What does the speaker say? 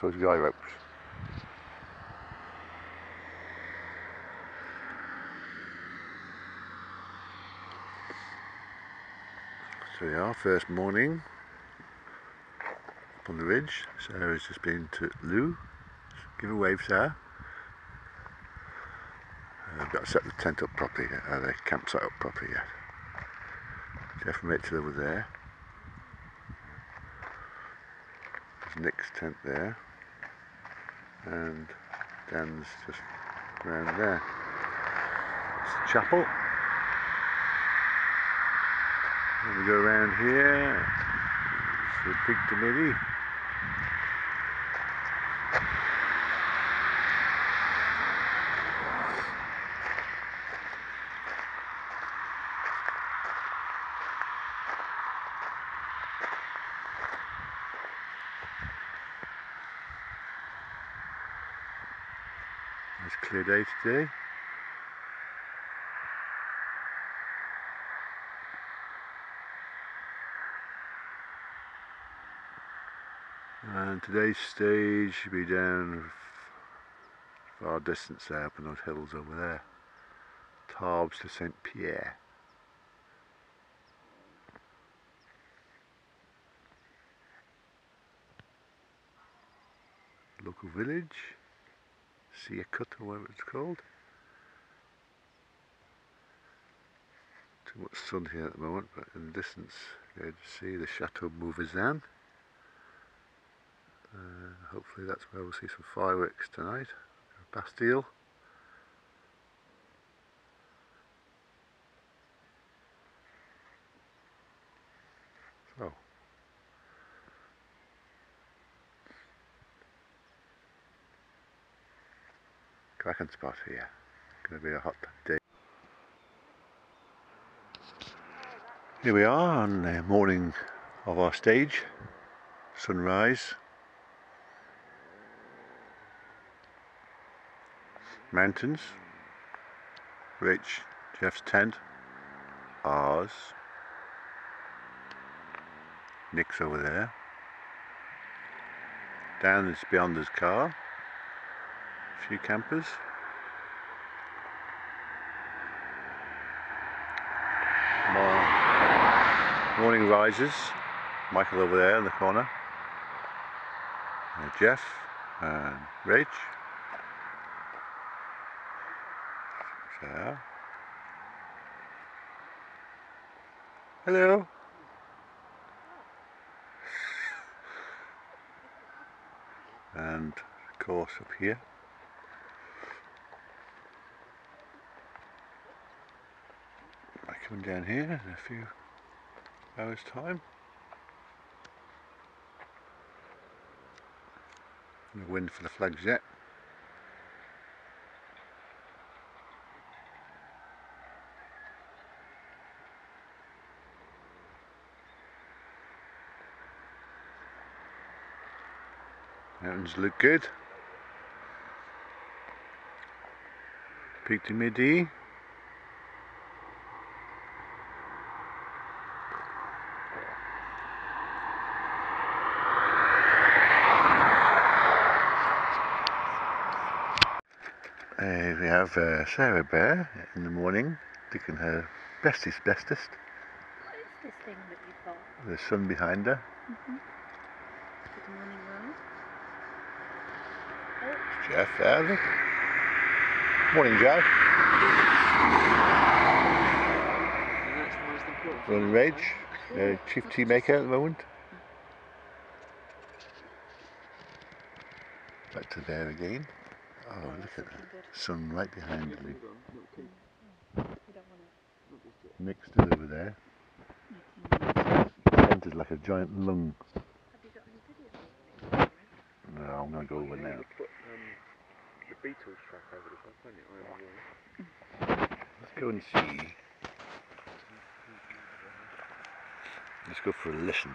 those guy ropes. So we are, first morning up on the ridge. Sarah's just been to Lou. Give a wave, Sarah. I've got to set the tent up properly, the campsite up properly yet. Jeff and Rachel over there. There's Nick's tent there. And Dan's just around there. It's the chapel. And we go around here. It's the big Dimidi. Nice clear day today. And today's stage should be down far distance there up in those hills over there. Tarbes to St. Pierre. Local village. Siacut or whatever it's called. Too much sun here at the moment, but in the distance you can see the Chateau Mauvesin. Hopefully that's where we'll see some fireworks tonight. Bastille. So, cracking spot here. Going to be a hot day. Here we are on the morning of our stage. Sunrise. Mountains. Jeff's tent. Ours. Nick's over there. Dan is beyond his car. A few campers. Morning rises. Michael over there in the corner. Jeff and Rach. So. Hello. And of course up here. Coming down here in a few hours time. No wind for the flags yet. Mountains look good. Pic du Midi. We have Sarah Bear in the morning, taking her bestest. What is this thing that you've got? The sun behind her. Good morning, Ron. Oh. Jeff there, look. Morning, Jeff. Ron Reg, chief tea maker at the moment. Back to there again. Oh, look at that. Sun right behind me. Nick's still over there. Painted like a giant lung. Have you got any video? No, I'm going to go over now. Put the Beatles track over the top, won't it? Let's go and see. Let's go for a listen.